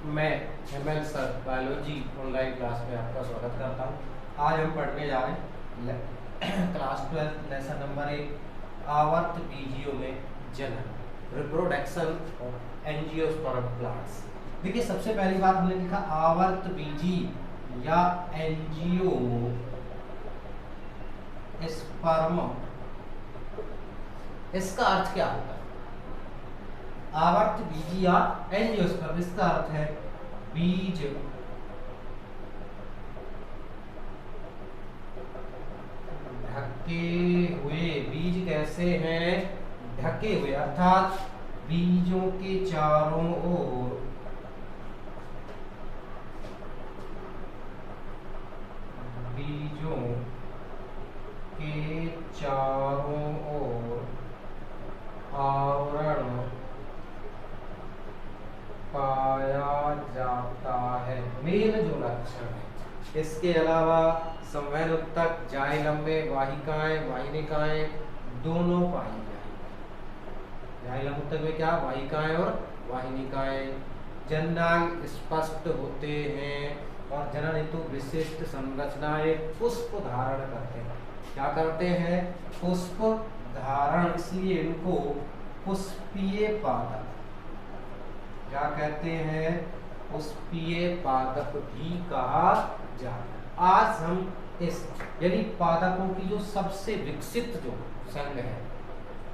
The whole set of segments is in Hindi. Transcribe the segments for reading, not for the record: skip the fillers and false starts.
मैं ML sir biology online class में आपका स्वागत करता हूँ। आज हम पढ़ने जा रहे हैं क्लास 12 लेसन नंबर 1 आवर्त बीजियों में जनन रिप्रोडक्शन ऑफ एंजियोस्पर्म प्लांट्स। देखिए सबसे पहली बात हमने लिखा आवर्त बीजी या एंजियो स्पर्म, इसका अर्थ क्या होता है? आवर्त बीजी या एंजियोस्पर्म, इसका अर्थ है बीज ढके हुए। बीज कैसे हैं? ढके हुए, अर्थात बीजों के चारों ओर बीजों के चारों ओर आवरण पाया जाता है। मेन जो लक्षण है। इसके अलावा संवहन उत्तक, जाइलम में वाहिकाएं वाहिनिकाएं दोनों पाई जाएंगी। जाइलम उत्तक में क्या? वाहिकाएं और वाहिनिकाएं। जननांग स्पष्ट होते हैं और जनन हेतु विशिष्ट संरचनाएं पुष्प धारण करते हैं। क्या करते हैं? पुष्प धारण, इसलिए इनको पुष्पीय पादप क्या कहते हैं? पुष्पीय पादप भी कहा जाता है। आज हम इस यानी पादपों की जो सबसे विकसित जो संघ है,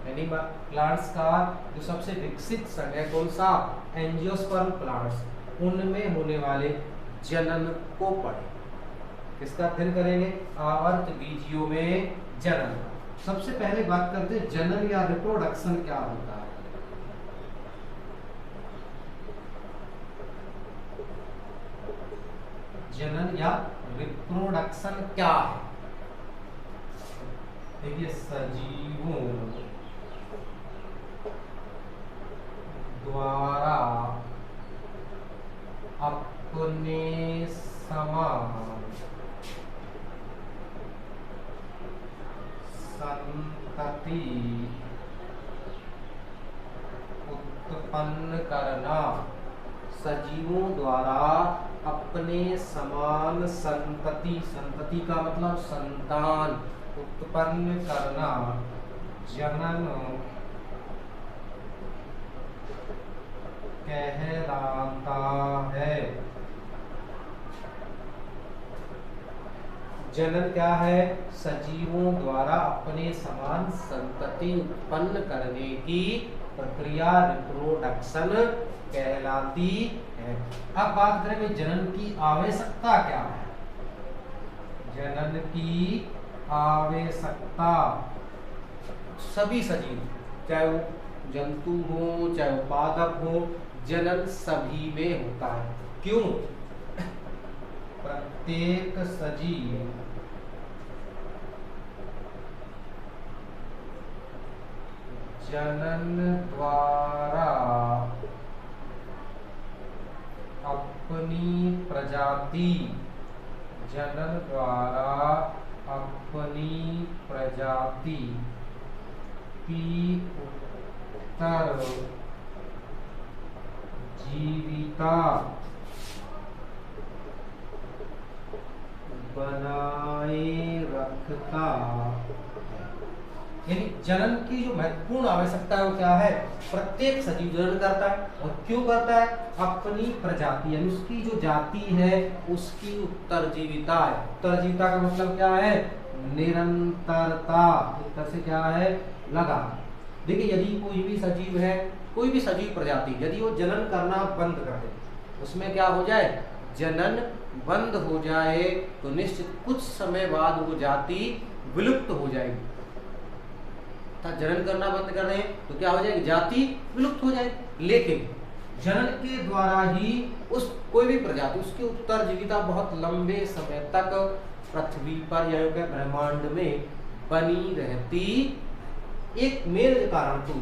यानी प्लांट्स का जो सबसे विकसित संघ है कौन सा? एंजियोस्पर्म प्लांट्स, उनमें होने वाले जनन को पढ़े। किसका अध्ययन करेंगे? आवर्त बीजियों में जनन। सबसे पहले बात करते हैं जनन या रिप्रोडक्शन क्या होता है। जनन या रिप्रोडक्शन क्या है? देखिए सजीवों द्वारा अपने समान संतति उत्पन्न करना। सजीवों द्वारा अपने समान संतति, संतति का मतलब संतान, उत्पन्न करना जनन कहलाता है। जनन क्या है? सजीवों द्वारा अपने समान संतति उत्पन्न करने की प्रक्रिया रिप्रोडक्शन कहलाती है। अब बात करें जनन की आवश्यकता क्या है। जनन की आवश्यकता सभी सजीव, चाहे वो जंतु हो चाहे वो पादप हो, जनन सभी में होता है। क्यों? प्रत्येक सजीव जनन द्वारा अपनी प्रजाति, जनन द्वारा अपनी प्रजाति की उत्तर जीविता बनाए रखता है। यानी जनन की जो महत्वपूर्ण आवश्यकता है वो क्या है? प्रत्येक सजीव जनन करता है और क्यों करता है? अपनी प्रजाति यानी उसकी जो जाति है उसकी उत्तरजीविता है। उत्तरजीविता का मतलब क्या है? निरंतरता। उत्तर से क्या है? लगा। देखिए यदि कोई भी सजीव है, कोई भी सजीव प्रजाति यदि वो जनन करना बंद कर दे, उसमें क्या हो जाए? जनन बंद हो जाए तो निश्चित कुछ समय बाद वो जाति विलुप्त हो जाएगी। जनन करना बंद कर दें तो क्या हो जाएगी? जाति विलुप्त हो जाएगी। लेकिन जनन के द्वारा ही उस कोई भी प्रजाति उसकी उत्तरजीविता बहुत लंबे समय तक पृथ्वी पर या ब्रह्मांड में बनी रहती। एक मेन कारण तो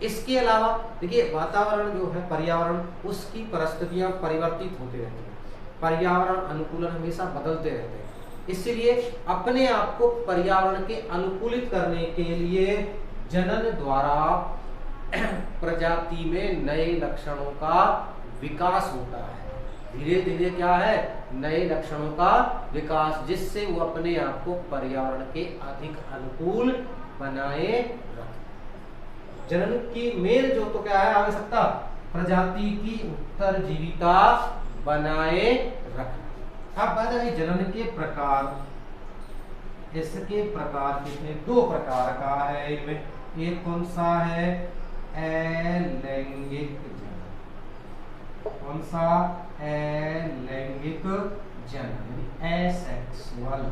इसके अलावा देखिए वातावरण जो है, पर्यावरण, उसकी परिस्थितियां परिवर्तित होते रहती हैं। पर्यावरण अनुकूलन हमेशा बदलते रहते हैं। इसलिए अपने आप को पर्यावरण के अनुकूलित करने के लिए जनन द्वारा प्रजाति में नए लक्षणों का विकास होता है, धीरे धीरे क्या है, नए लक्षणों का विकास, जिससे वो अपने आप को पर्यावरण के अधिक अनुकूल बनाए रखें। जनन की मेन जो तो क्या है आवश्यकता, प्रजाति की उत्तरजीविता बनाए रखना। अब बात है जनन के प्रकार। इसके प्रकार कितने, दो प्रकार का है इनमें। एक कौन सा है, अलैंगिक जनन। कौन सा, अलैंगिक जनन, एसेक्सुअल।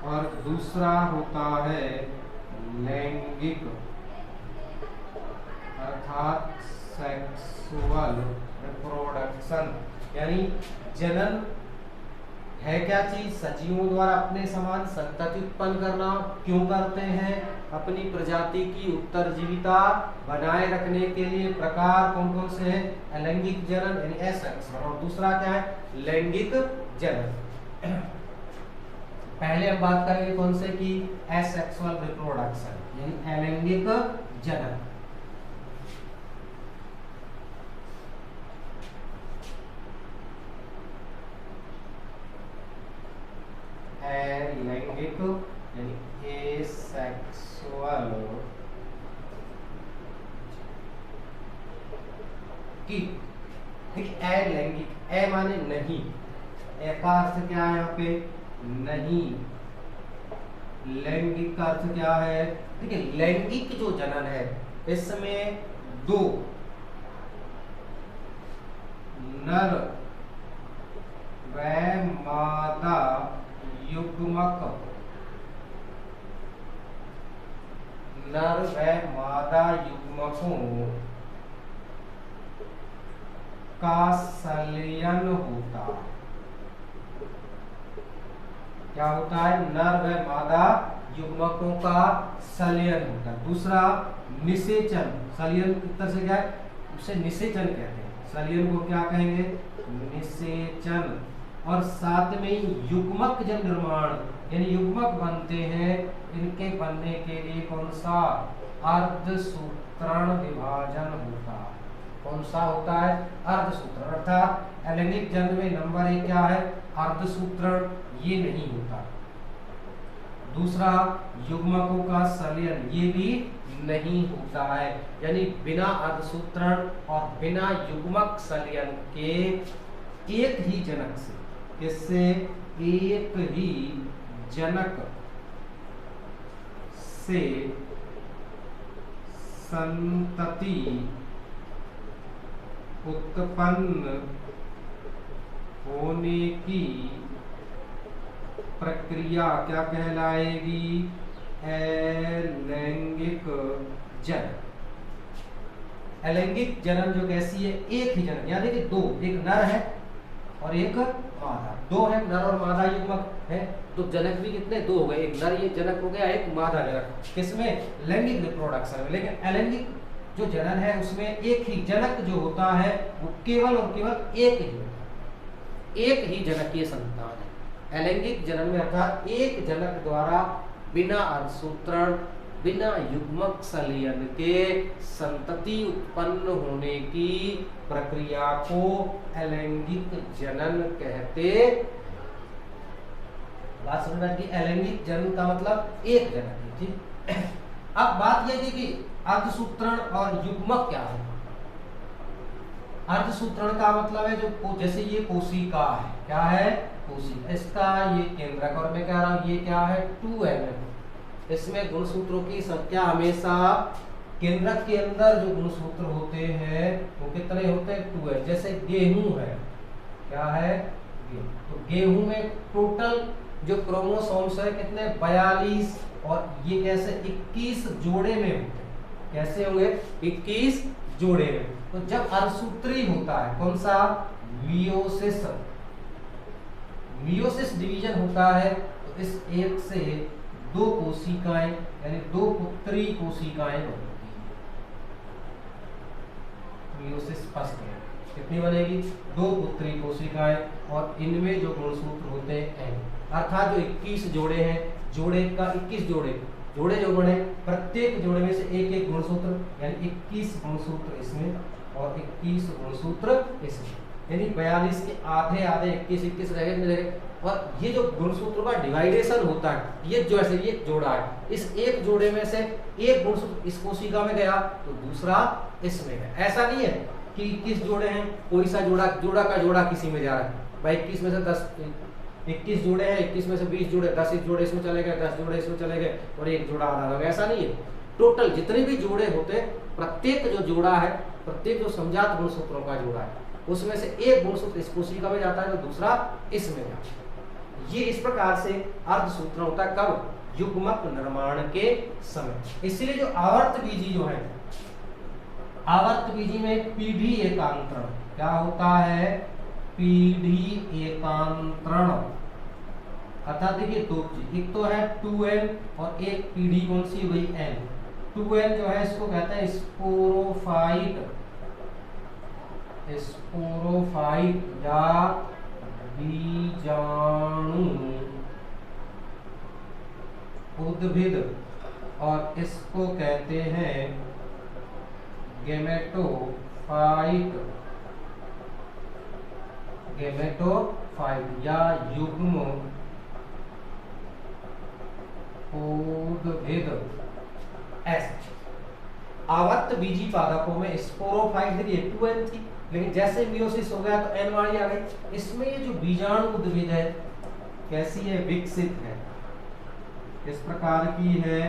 और दूसरा होता है लैंगिक अर्थात सेक्सुअल रिप्रोडक्शन। यानी जनन है क्या चीज, सजीवों द्वारा अपने समान संतति उत्पन्न करना। क्यों करते हैं, अपनी प्रजाति की उत्तरजीविता बनाए रखने के लिए। प्रकार कौन कौन से हैं, अलैंगिक जनन यानी एसेक्सुअल, और दूसरा क्या है, लैंगिक जनन। पहले हम बात करेंगे कौन से की, एसेक्सुअल रिप्रोडक्शन यानी अलैंगिक जनन। अलैंगिक यानी एसेक्सुअल की, ठीक, अलैंगिक, ए माने नहीं, ए का अर्थ क्या है यहाँ पे, नहीं। लैंगिक का अर्थ क्या है, ठीक है। लैंगिक जो जनन है इसमें दो नर व मादा युग्मक, नर व मादा युग्मकों का संलयन होता। क्या होता है, नर व मादा युग्मकों का संलयन होता है। दूसरा निषेचन, संलयन की तरह से क्या है, उसे निषेचन कहते हैं। संलयन को क्या कहेंगे, निषेचन। और साथ में युग्मक जन निर्माण यानी युग्मक बनते हैं, इनके बनने के लिए कौन सा, अर्धसूत्रण विभाजन होता है। कौन सा होता है, अर्धसूत्रण। अर्थात अलैंगिक जनन में नंबर 1 क्या है, अर्धसूत्रण, ये नहीं होता। दूसरा युग्मकों का संलयन, ये भी नहीं होता है। यानी बिना अर्धसूत्रण और बिना युग्मक संलयन के एक ही जनक से, इससे एक ही जनक से संतति उत्पन्न होने की प्रक्रिया क्या कहलाएगी, अलैंगिक जनन। अलैंगिक जनन जो कैसी है, एक ही जनक, यानी कि दो, एक नर है और एक मादा, दो है, नर और मादा युग्मक है, तो जनक भी कितने, दो हो गए, एक नर ये जनक हो गया, एक मादा जनक, किसमें, लैंगिक रिप्रोडक्शन में। लेकिन अलैंगिक जो जनन है उसमें एक ही जनक जो होता है वो केवल और केवल एक ही जनकीय संतान है। अलैंगिक जनन में अर्थात एक जनक द्वारा बिना अर्धसूत्रण बिना युग्मक संलयन के संतति उत्पन्न होने की प्रक्रिया को अलैंगिक जनन कहते। बात समझ में, अलैंगिक जनन का मतलब एक जनक है, ठीक। अब बात यह थी कि अर्धसूत्रण और युग्मक क्या है। अर्धसूत्रण का मतलब है जो, जैसे ये कोशिका है, क्या है, कोशिका, इसका ये केंद्रक, और मैं कह रहा हूं ये क्या है, 2n। इसमें गुणसूत्रों की संख्या हमेशा, केंद्रक के अंदर जो गुणसूत्र होते हैं वो कितने होते हैं, 2n। जैसे गेहूं है, क्या है, तो गेहूं में टोटल जो क्रोमोसोम्स है कितने, 42, और ये कैसे 21 जोड़े में होते हैं। कैसे होंगे, 21 जोड़े में। तो जब अर्धसूत्री होता है, कौन सा, मियोसिस, मियोसिस डिवीजन होता है, तो इस एक से दो कोशिकाएं यानी दो पुत्री कोशिकाएं बनती हैं। मियोसिस फर्स्ट है, कितनी बनेगी, दो पुत्री कोशिकाएं, और इनमें जो गुणसूत्र होते हैं, अर्थात जो 21 जोड़े हैं, जोड़े का 21 जोड़े, जोड़े जो बने, प्रत्येक जोड़े में से एक एक गुणसूत्र, यानी 21 गुणसूत्र इसमें और 21 गुणसूत्र इसमें, यानी 42 के आधे आधे 21 रह गए। और ये जो गुणसूत्रों का डिवाइडेशन होता है, ये जो ऐसे ये जोड़ा है, इस एक जोड़े में से एक गुणसूत्र इस कोशिका में गया तो दूसरा इसमें गया। ऐसा नहीं है कि 21 जोड़े हैं, कोई सा जोड़ा का जोड़ा किसी में जा रहा है। भाई 21 में से 10 21 जोड़े हैं, 21 में से 20 जोड़े, 10 जोड़े इसमें चले गए, 10 जोड़े इसमें चले गए और एक जोड़ा आधा हो गया। ऐसा नहीं है, टोटल जितने भी जोड़े होते हैं, प्रत्येक जो जोड़ा है, प्रत्येक जो समजात गुणसूत्रों का जोड़ा है, उसमें से एक गुणसूत्र इस कोशिका में जाता है तो दूसरा इसमें जाता है। ये इस प्रकार से अर्धसूत्रण होता है। कब? युग्मक निर्माण के समय। इसलिए जो आवर्त बीजी जो है, आवर्त बीजी में पीढ़ी एकांतरण क्या होता है? पीढ़ी एकांतरण। अर्थात देखिए दो चीज, एक तो है 2n और एक पीढ़ी कौन सी? वही n। 2n जो है इसको कहते हैं स्पोरोफाइट, स्पोरोफाइट या बीजाणु उद्भिद, और इसको कहते हैं गेमेटोफाइट, गेमेटोफाइट या युग्म उद्भिद। ऐसे आवर्त बीजी पादपों में स्पोरोफाइट देखिए 2n थी, लेकिन जैसे मियोसिस हो गया तो n वाली आ गई। इसमें ये जो बीजाणु उद्भिद है कैसी है? विकसित है। इस प्रकार की है,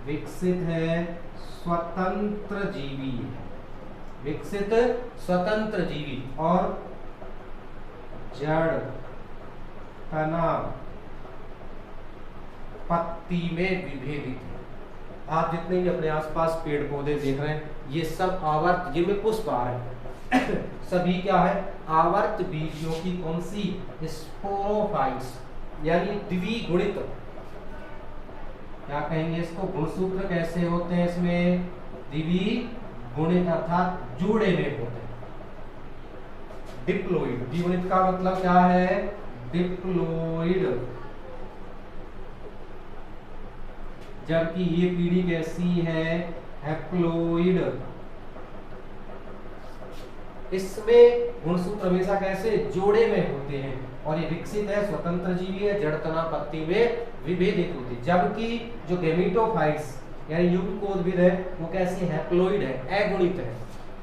विकसित है, स्वतंत्र जीवी है, विकसित स्वतंत्र जीवी और जड़ तना पत्ती में विभेदित है। आप जितने भी अपने आसपास पेड़ पौधे देख रहे हैं, ये सब आवर्त, जिनमें पुष्प आ रहे हैं सभी क्या है? आवर्त बीजियों की कौन सी? स्पोरोफाइट्स, यानी द्विगुणित। क्या कहेंगे इसको? गुणसूत्र कैसे होते हैं इसमें? द्विगुणित अर्थात जोड़े में होते हैं। डिप्लोइड, द्विगुणित का मतलब क्या है? डिप्लोइड। जबकि ये पीढ़ी कैसी है? हैप्लोइड। इसमें गुणसूत्र हमेशा कैसे? जोड़े में होते हैं और ये विकसित है, स्वतंत्र जीवी है, जड़ तना पत्ती में विभेदित होती है। जबकि जो गेमेटोफाइट्स यानी युग्मकोद्भिद है वो कैसी? हैप्लोइड है, अगुणित है।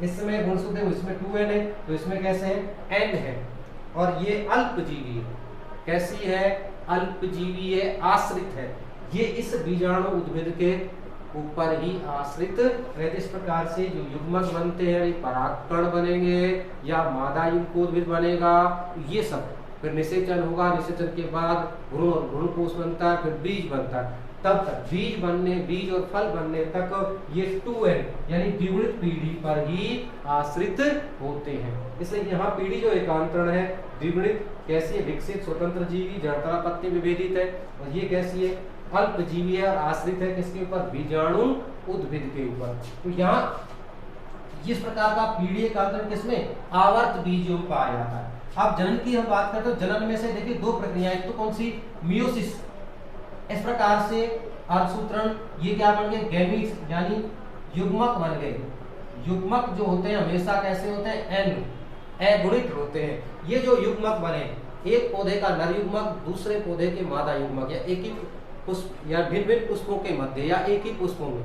इसमें गुणसूत्र, इसमें 2n है तो इसमें कैसे है? n है। और ये अल्पजीवी है, कैसी है? अल्पजीवी है, आश्रित है। ये इस बीजाणु उद्भिद के ऊपर ही आश्रित रहते। इस प्रकार से जो युग्मक बनते हैं, परागकण बनेंगे या मादा युग्मकोद्भिद बनेगा, ये सब फिर निषेचन होगा। निषेचन के बाद भ्रूण और भ्रूणकोश बनता है, फिर बीज बनता है। तब तक बीज बनने, बीज और फल बनने तक ये 2n यानी द्विगुणित पीढ़ी पर ही आश्रित होते हैं। इसलिए यहाँ पीढ़ी जो एकांतरण है द्विगुणित कैसी है? विकसित स्वतंत्र जीवी, जड़ तना पत्ती विभेदित है। और ये कैसी है? अल्पजीवी है और आश्रित है किसके ऊपर? बीजाणु उद्भिद के ऊपर। तो यहाँ इस प्रकार का पीढ़ी एकांतरण किसमें? आवर्त बीजों में पाया जाता है। अब जनन की हम बात करते हैं, जनन में से देखिए दो प्रक्रियाएं, एक तो कौन सी? मियोसिस। इस प्रकार से अर्धसूत्रण ये क्या बन गए? गैमीट्स यानी युग्मक बन गए। युग्मक जो होते हैं हमेशा कैसे होते हैं? n अगुणित होते हैं। ये जो युग्मक बने, एक पौधे का नर युग्मक दूसरे पौधे के मादा युग्मक या एक ही पुष्प या भिन्न भिन्न पुष्पों के मध्य या एक ही पुष्पों में,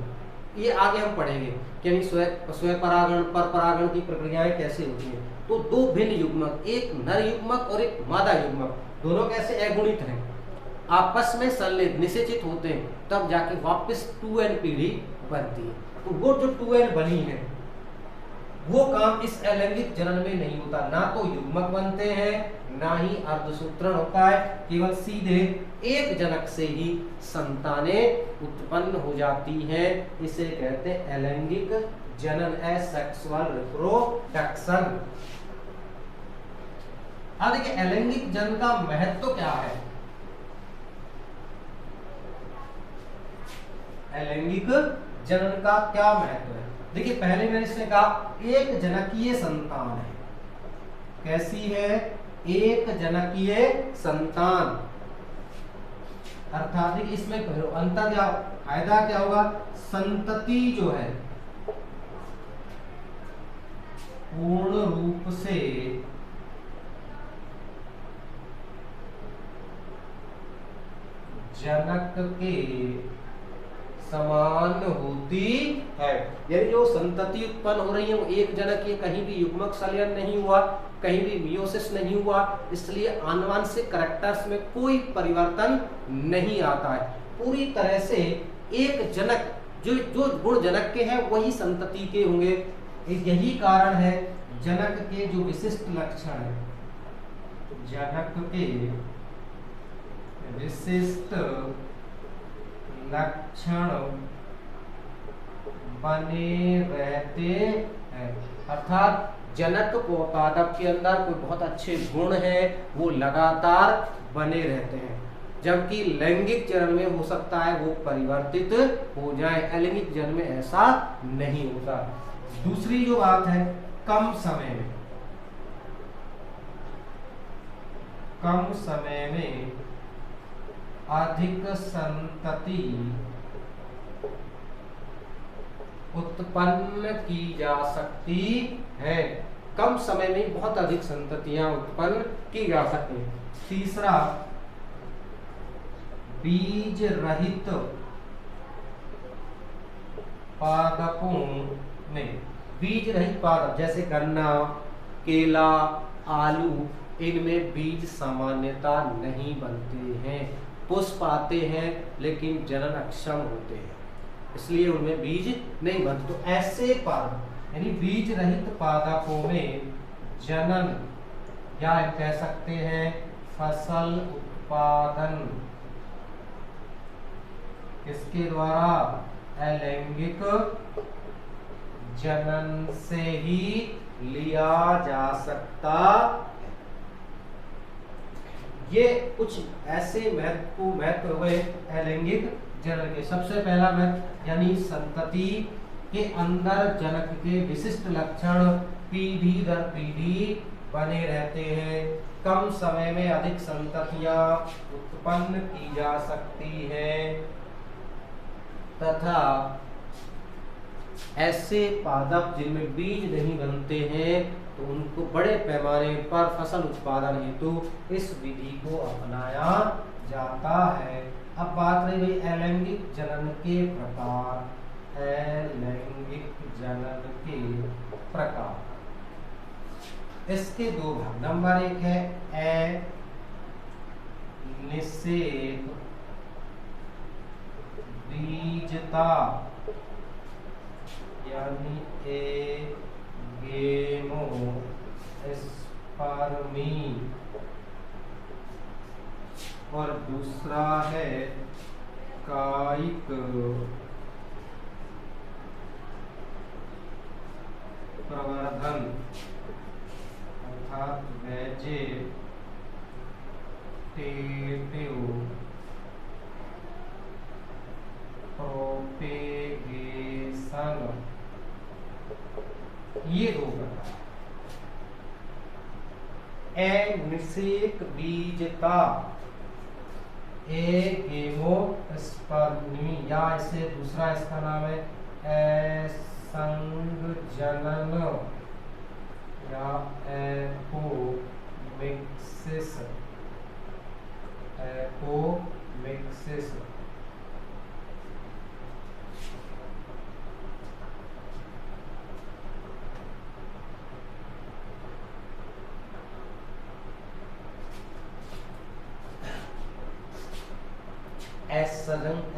ये आगे हम पढ़ेंगे कि स्वयं परागण, पर परागण की प्रक्रियाएं कैसे होती हैं। तो दो भिन्न युग्मक, एक नर युग्मक और एक मादा युग्मक, दोनों कैसे? अगुणित हैं, आपस में संलिग्ध निषेचित होते हैं, तब जाके वापस 2n पीढ़ी बनती है। तो वो जो 2n बनी है वो काम इस अलैंगिक जनन में नहीं होता। ना तो युग्मक बनते हैं ना ही अर्धसूत्रण होता है, केवल सीधे एक जनक से ही संतानें उत्पन्न हो जाती हैं। इसे कहते हैं अलैंगिक जनन, एसेक्सुअल रिप्रोडक्शन। अब देखिए अलैंगिक जनन का महत्व क्या है? अलैंगिक जनन का क्या महत्व है? देखिए पहले मैंने इसने कहा एक जनकीय संतान है। कैसी है? एक जनकीय संतान। अर्थात इसमें अंतर क्या, फायदा क्या होगा, संतति जो है पूर्ण रूप से जनक के समान होती है। यानी जो संतति उत्पन्न हो रही है वो एक जनक की, कहीं भी युग्मक संलयन नहीं हुआ, कहीं भी मियोसिस नहीं हुआ, इसलिए आनुवंशिक कैरेक्टर्स में कोई परिवर्तन नहीं आता है। पूरी तरह से एक जनक, जो जो गुण जनक के हैं वही संतति के होंगे। यही कारण है जनक के जो विशिष्ट लक्षण है, जनक के विशिष्ट लक्षण बने रहते हैं। अर्थात जनक को पादप के अंदर कोई बहुत अच्छे गुण हैं, वो लगातार बने रहते हैं, जबकि लैंगिक चरण में हो सकता है वो परिवर्तित हो जाए, अलैंगिक चरण में ऐसा नहीं होता। दूसरी जो बात है, कम समय में अधिक संतति उत्पन्न की जा सकती है। कम समय में बहुत अधिक संततियां उत्पन्न की जा सकती हैं। तीसरा, बीज रहित पादपों में, बीज रहित पादप जैसे गन्ना, केला, आलू, इनमें बीज सामान्यता नहीं बनते हैं, पुष्प आते हैं लेकिन जनन अक्षम होते हैं, इसलिए उनमें बीज नहीं बनते। तो ऐसे पादप यानी बीज रहित पादपों में जनन या कह सकते हैं फसल उत्पादन किसके द्वारा, अलैंगिक जनन से ही लिया जा सकता। ये कुछ ऐसे महत्व हुए अलैंगिक जनन के। सबसे पहला महत्व यानी संतति के अंदर जनक के विशिष्ट लक्षण पीढ़ी दर पीढ़ी बने रहते हैं, कम समय में अधिक संततियां उत्पन्न की जा सकती हैं, तथा ऐसे पादप जिनमें बीज नहीं बनते हैं तो उनको बड़े पैमाने पर फसल उत्पादन हेतु इस विधि को अपनाया जाता है। अब बात रही भाई अलैंगिक जनन के प्रकार, अलैंगिक जनन के प्रकार, इसके दो भाग। नंबर 1 है अनिषेक बीजता यानी एगेमोस्पर्मी, और दूसरा है कायिक प्रवर्धन अर्थात वेजिटेटिव प्रोपेगेशन। ये दो प्रकार, अनिषेक बीजता, एगेमोस्पर्मी, या इसे दूसरा इसका नाम है असंगजनन या एपोमिक्सिस।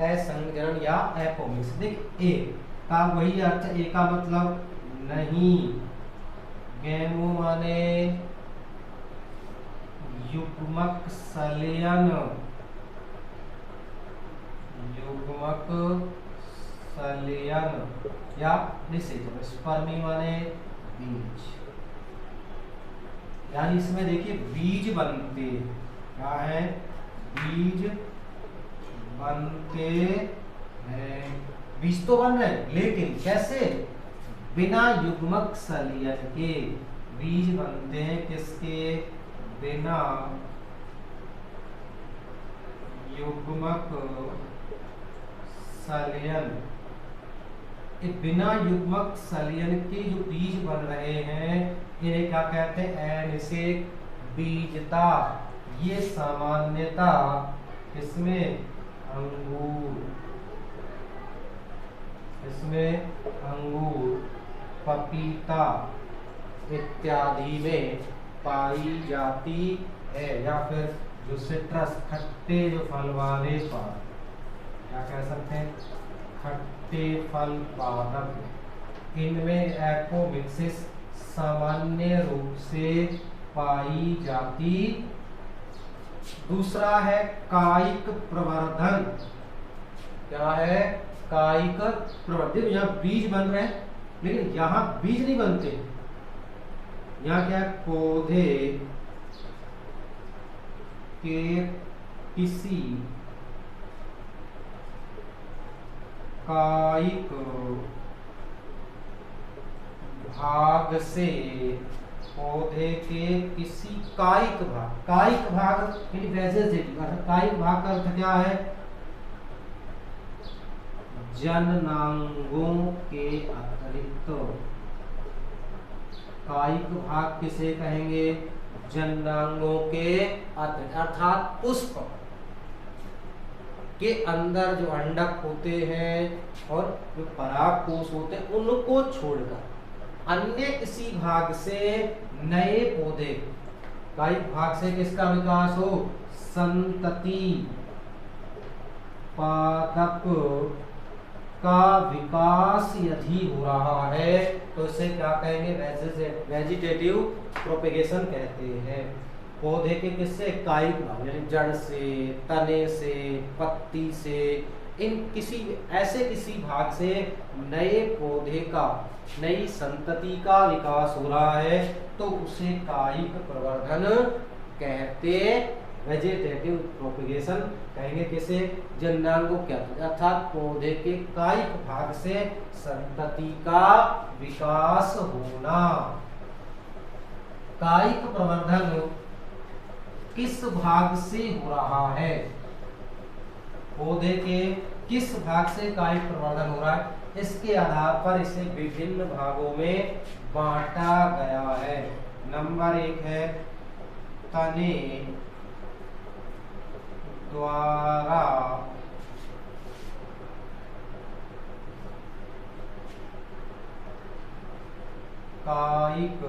असंगजनन या एपोमिक्स। देख ए का वही अर्थ, ए का मतलब नहीं, गेमो माने युग्मक संलयन, युग्मक संलयन या निषेचन। स्पर्मी माने बीज, यानी इसमें देखिए बीज बनते, क्या है, बीज बनते हैं, बीज तो बन रहे हैं लेकिन कैसे, बिना युग्मक संलयन के बीज बनते हैं, किसके, बिना युग्मक सलयन, बिना युग्मक सलयन के जो बीज बन रहे हैं इन्हें क्या कहते हैं? अनिषेक बीजता। ये सामान्यता इसमें अंगूर, पपीता इत्यादि में पाई जाती है। या फिर जो सिट्रस, खट्टे जो फल वाले फल, क्या कह सकते हैं? खट्टे फल पादप, इनमें एपोमिक्सिस सामान्य रूप से पाई जाती। दूसरा है कायिक प्रवर्धन। क्या है? कायिक प्रवर्धन। यहाँ बीज बन रहे हैं, लेकिन यहाँ बीज नहीं बनते। यहाँ क्या है? पौधे के किसी कायिक भाग से, पौधे के किसी कायिक भाग, कायिक भाग कायिक भाग का अर्थ क्या है? जननांगों के अतिरिक्त। कायिक भाग किसे कहेंगे? जननांगों के अतिरिक्त, अर्थात पुष्प के अंदर जो अंडक होते हैं और जो परागकोश होते हैं उनको छोड़कर अन्य किसी भाग से नए पौधे, कायिक भाग से किसका विकास हो? संतति पादप का विकास यदि हो रहा है तो इसे क्या कहेंगे? वेजिटेटिव प्रोपेगेशन कहते हैं। पौधे के किससे? कायिक भाग, यानी जड़ से, तने से, पत्ती से, इन किसी ऐसे किसी भाग से नए पौधे का, नई संतति का विकास हो रहा है तो उसे कायिक प्रवर्धन कहते, वेजिटेटिव प्रोपेगेशन कहेंगे। किसे? जननांगों के अर्थात पौधे के कायिक भाग से संतति का विकास होना। कायिक प्रवर्धन किस भाग से हो रहा है? पौधे के किस भाग से कायिक प्रवर्धन हो रहा है, इसके आधार पर इसे विभिन्न भागों में बांटा गया है। नंबर 1 है तने द्वारा कायिक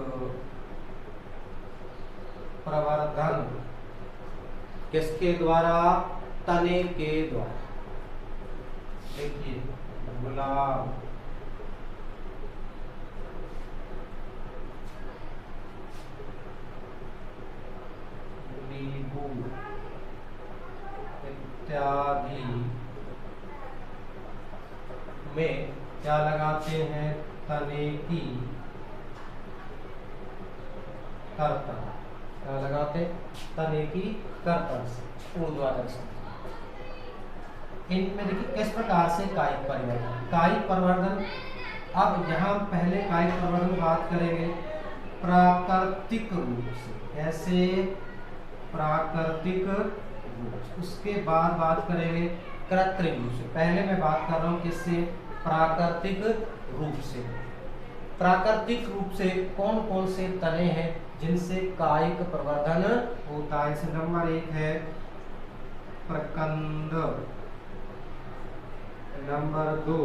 प्रवर्धन। किसके द्वारा? तने के द्वारा। देखिए गुलाब, नींबू इत्यादि में क्या लगाते हैं? तने की कर्तन। क्या लगाते? तने की कर्तन से, ऊर्ध्वाधर से। इनमें देखिए किस प्रकार से कायिक परिवर्तन, कायिक प्रवर्धन। अब यहाँ पहले कायिक प्रवर्धन की बात करेंगे प्राकृतिक रूप से। कैसे? प्राकृतिक रूप से। उसके बाद बात करेंगे कृत्रिम रूप से। पहले मैं बात कर रहा हूँ किससे? प्राकृतिक रूप से। प्राकृतिक रूप से कौन कौन से तने हैं जिनसे कायिक प्रवर्धन होता है? इसे नंबर 1 है प्रकंद, नंबर 2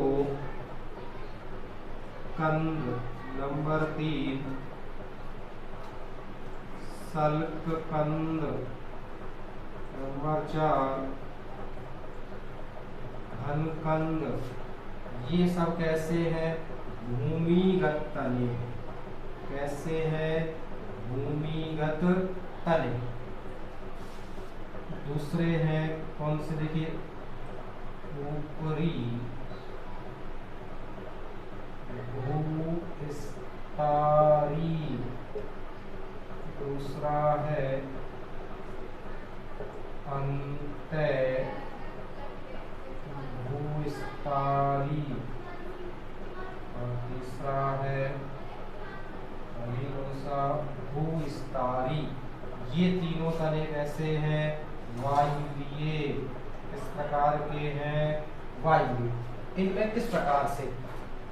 कंद, नंबर 3 सल्ककंद, नंबर 4 घनकंद। ये सब कैसे हैं? भूमिगत तने। कैसे हैं? भूमिगत तने। दूसरे हैं कौन से? देखिए ऊपरी भूविस्तारी, दूसरा है अंतः भूविस्तारी और तीसरा है भूविस्तारी। ये तीनों तने कैसे हैं? वायुवीय। इस प्रकार के हैं वायवीय। इनमें किस प्रकार से,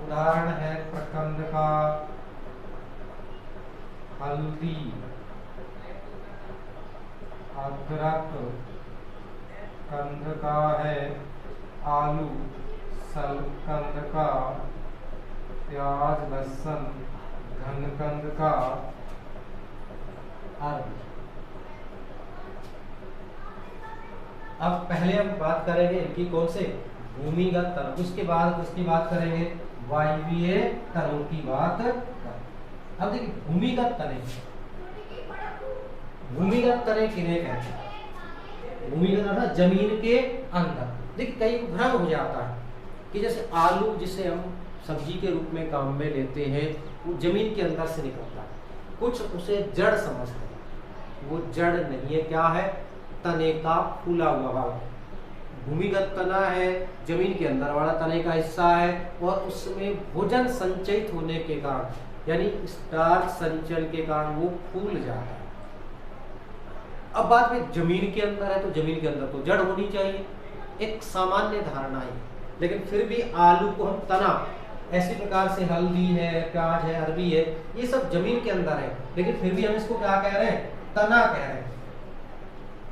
उदाहरण है प्रकंद का हल्दी, अदरक कंद का है आलू, सलकंद का प्याज लहसुन, घनकंद का अरबी। अब पहले हम बात करेंगे इनकी कौन से, भूमिगत तनों, उसके बाद उसकी बात करेंगे वायवीय तनों की बात करें। अब देखिए भूमिगत तने, भूमिगत तने किन्हें कहते हैं, भूमिगत अर्थात जमीन के अंदर। देखिए कई भ्रम हो जाता है कि जैसे आलू जिसे हम सब्जी के रूप में काम में लेते हैं वो जमीन के अंदर से निकलता है, कुछ उसे जड़ समझते हैं, वो जड़ नहीं है, क्या है, तने का फूला हुआ भाग। भूमिगत तना है, जमीन के अंदर वाला तने का हिस्सा है और उसमें भोजन संचयित होने के कारण यानी स्टार्च संचलन के कारण वो फूल जाता है। अब बात में जमीन के अंदर है तो जमीन के अंदर तो जड़ होनी चाहिए, एक सामान्य धारणा है। लेकिन फिर भी आलू को हम तना, ऐसी प्रकार से हल्दी है, प्याज है, अरबी है, ये सब जमीन के अंदर है, लेकिन फिर भी हम इसको क्या कह रहे हैं, तना कह रहे हैं।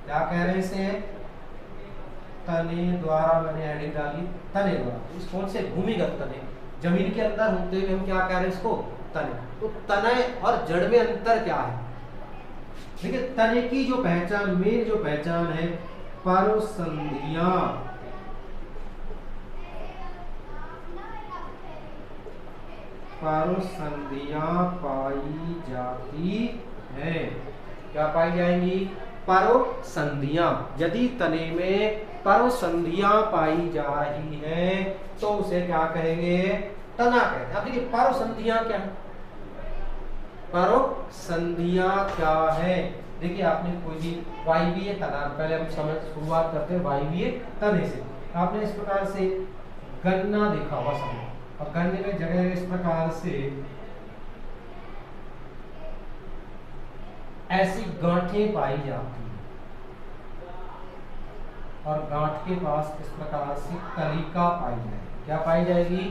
क्या कह रहे हैं इसे, तने द्वारा, मैंने हेडिंग डाली तने द्वारा। इस कौन से, भूमिगत तने, जमीन के अंदर होते हुए हम क्या कह रहे हैं इसको, तने। तो तने और जड़ में अंतर क्या है, देखिए तने की जो पहचान, मेन जो पहचान है, परसंधियां, परसंधियां पाई जाती है। क्या पाई जाएंगी, परसंधियां। यदि तने में परसंधियां पाई जा रही है तो उसे क्या कहेंगे, तना कहते हैं। अब देखिए परसंधियां क्या है, परसंधियां क्या है, देखिए आपने कोई भी वायवीय तना, पहले हम समझ शुरुआत करते हैं वायवीय तने से। आपने इस प्रकार से गन्ना देखा हुआ समझ, और गन्ने में जगह इस प्रकार से ऐसी गांठें पाई जाती हैं और गांठ के पास इस प्रकार से कलिका पाई जाएगी। क्या पाई जाएगी,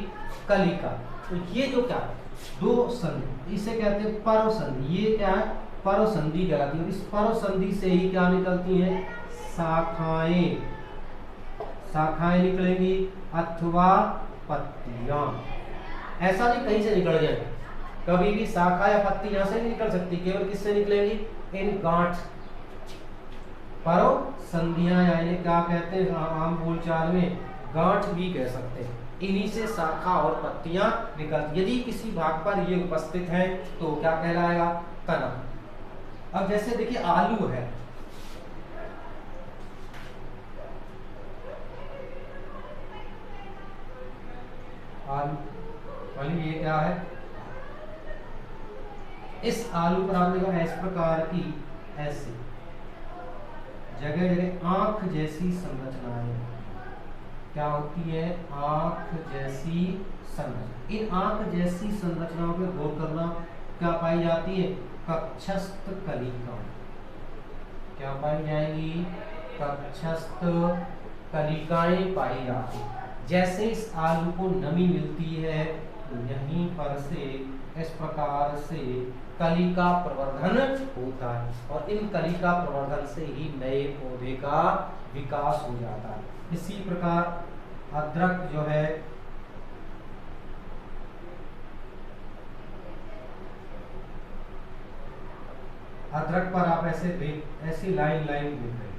कलिका। तो ये जो क्या है, दो संधि, इसे कहते हैं परसंधि। ये क्या है, परसंधि कहलाती है। इस परसंधि से ही क्या निकलती हैं, शाखाएं, शाखाएं निकलेंगी अथवा पत्तियां। ऐसा नहीं कहीं से निकल जाए, कभी भी शाखा या पत्ती यहां से नहीं निकल सकती, केवल किससे निकलेगी, इन गांठ, परसंधियां, यानी क्या कहते हैं आम बोलचाल में गांठ भी कह सकते हैं। इन्हीं से शाखा और पत्तियां निकलती। यदि किसी भाग पर ये उपस्थित है तो क्या कहलाएगा, तना। अब जैसे देखिए आलू है, आलू, ये क्या है, इस आलू पर आपने कहा इस प्रकार की ऐसी जगह जगह आंख जैसी संरचनाएं, क्या होती है, आंख जैसी संरचना। इन आंख जैसी संरचनाओं पे गौर करना, क्या पाई जाती है, कक्षस्थ कलिका। क्या पाई जाएगी, कक्षस्थ कलिकाएं पाई जाती। जैसे इस आलू को नमी मिलती है तो यहीं पर से इस प्रकार से कलिका प्रवर्धन होता है और इन कलिका प्रवर्धन से ही नए पौधे का विकास हो जाता है। इसी प्रकार अदरक जो है, अदरक पर आप ऐसी लाइन लाइन देख रहे हैं,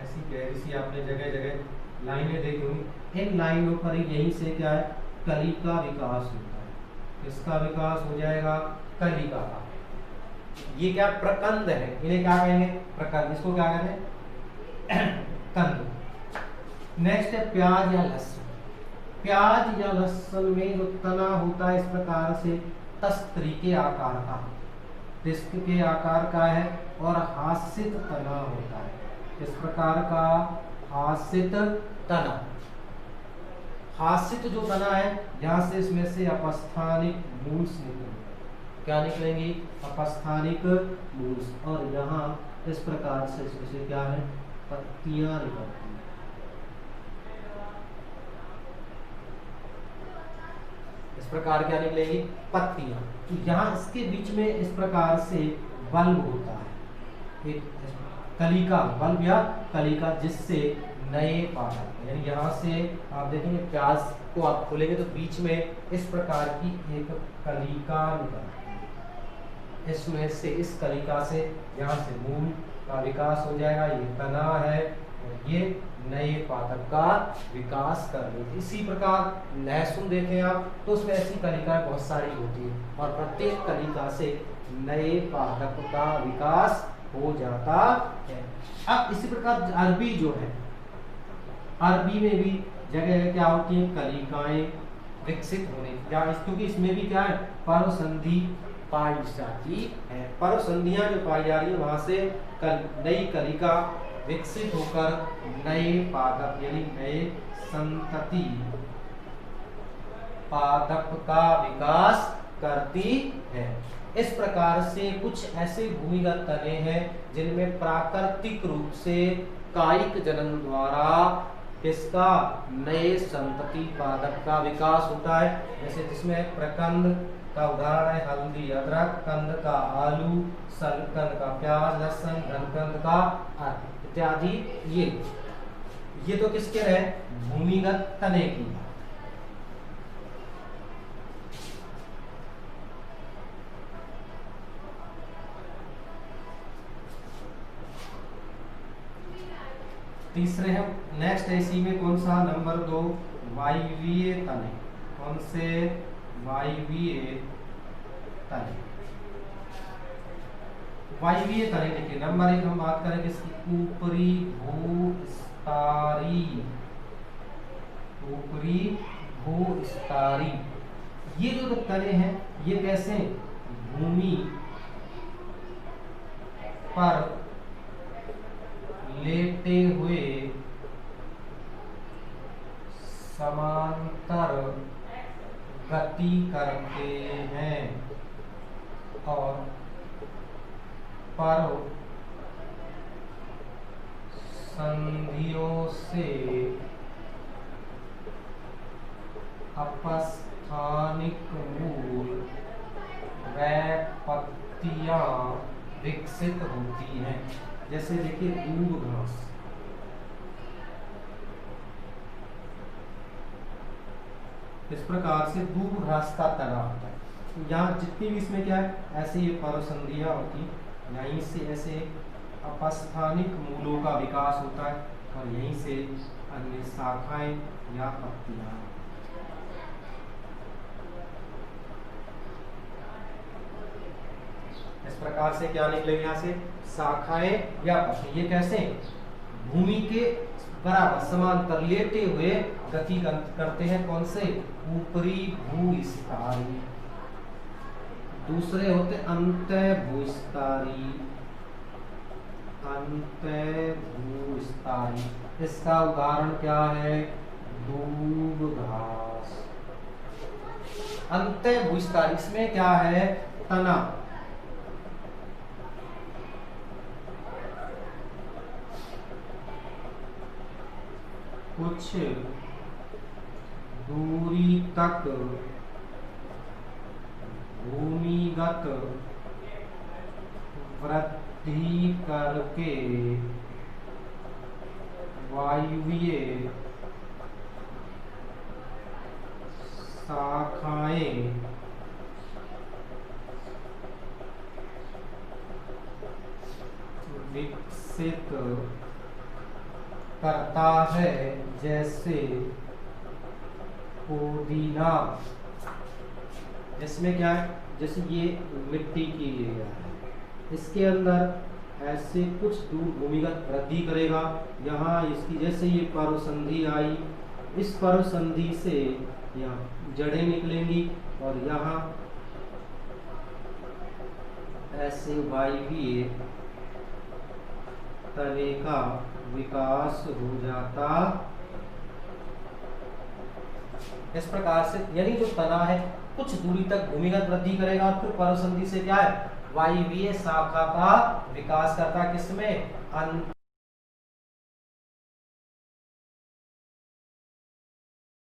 ऐसी गहरी सी आपने जगह जगह लाइनें देखी होंगी। इन लाइनों पर यहीं से क्या है, कलिका विकास होता है। इसका विकास हो जाएगा कलिका का। ये क्या प्रकंद है, इन्हें क्या कहेंगे, प्रकंद। इसको क्या कहेंगे, कंद। नेक्स्ट है प्याज या लहसुन। प्याज या लहसुन में जो तना होता है इस प्रकार से तस्त्री के आकार का, डिस्क के आकार का है और हासित तना होता है। इस प्रकार का हासित तना, हासित जो तना है, यहाँ से इसमें से अपस्थानिक मूल्स निकलेंगे। क्या निकलेंगी, अपस्थानिक मूल्स। और यहाँ इस प्रकार से इसमें से क्या है, पत्तियां निकलती हैं। प्रकार क्या निकलेगी, पत्तियां। तो यहाँ इसके बीच में इस प्रकार से बल्ब होता है, एक कलिका, बल्ब या कलिका, जिससे नए पादप, यानी यहाँ से आप देखेंगे प्याज को आप खोलेंगे तो बीच में इस प्रकार की एक कलिका निकलती है। इसमें से, इस कलिका से यहाँ से मूल का विकास हो जाएगा, ये तना है और ये नए पादप का विकास कर लेते। इसी प्रकार लहसुन देखें आप तो उसमें ऐसी कलिकाएं बहुत सारी होती है और प्रत्येक कलिका से नए पादप का विकास हो जाता है। अब इसी प्रकार अरबी जो है, अरबी में भी जगह क्या होती है, कलिकाएं विकसित होने, क्योंकि इसमें भी क्या है, पर्वसंधि पाई जाती है। पर्वसंधियां जो पाई जा रही है वहां से नई कलिका विकसित होकर नए पादप यानी नए संतति पादप का विकास करती है। इस प्रकार से कुछ ऐसे भूमिगत तने हैं जिनमें प्राकृतिक रूप से कायिक जनन द्वारा इसका नए संतति पादप का विकास होता है। जैसे जिसमें प्रकंद का उदाहरण है हल्दी, अदरक, कंद का आलू, सलकंद का प्याज, लहसुन, घनकंद का इत्यादि। ये तो किसके है, भूमिगत तने की। तीसरे है, नेक्स्ट है इसी में कौन सा, नंबर 2 वायवीय तने। कौन से, वायवीय तने। वायवीय तने देखिए, नंबर 1 हम बात करेंगे इसकी ऊपरी भूस्तरी। ऊपरी भूस्तरी, ये जो तने हैं ये कैसे, भूमि पर लेटे हुए समांतर गति करते हैं और पर्व संधियों से अपस्थानिक मूल व पत्तियां विकसित होती हैं। जैसे देखिए दूब घास, इस प्रकार से दूब घास का तना होता है। यहाँ जितनी भी इसमें क्या है, ऐसे ये पर्वसंधियां होती, यहीं से ऐसे अपस्थानिक मूलों का विकास होता है और यहीं से अन्य शाखाएं या पत्तियां। इस प्रकार से क्या निकलेगी, यहाँ से शाखाएं या पत्ती। ये कैसे, भूमि के बराबर समांतर लेटे हुए गति करते हैं। कौन से, ऊपरी भूस्तरी। दूसरे होते अंतः भूस्तरी। अंतः भूस्तरी, इसका उदाहरण क्या है, दूब घास। अंतः भूस्तरी, इसमें क्या है, तना। कुछ दूरी तक भूमिगत वृद्धि करके वायवीय शाखाएं विकसित करता है। जैसे पुदीना, जिसमें क्या है, जैसे ये मिट्टी की एरिया है, इसके अंदर ऐसे कुछ दूर भूमिगत वृद्धि करेगा। यहाँ इसकी जैसे ये पर्वसंधि आई, इस पर्वसंधि से यहाँ जड़ें निकलेंगी और यहाँ ऐसे वायवीय तने का विकास हो जाता। इस प्रकार से यानी जो तना है कुछ दूरी तक भूमिगत वृद्धि करेगा और फिर पर्वसंधि से क्या है, वायवीय शाखा का विकास करता है। किसमें,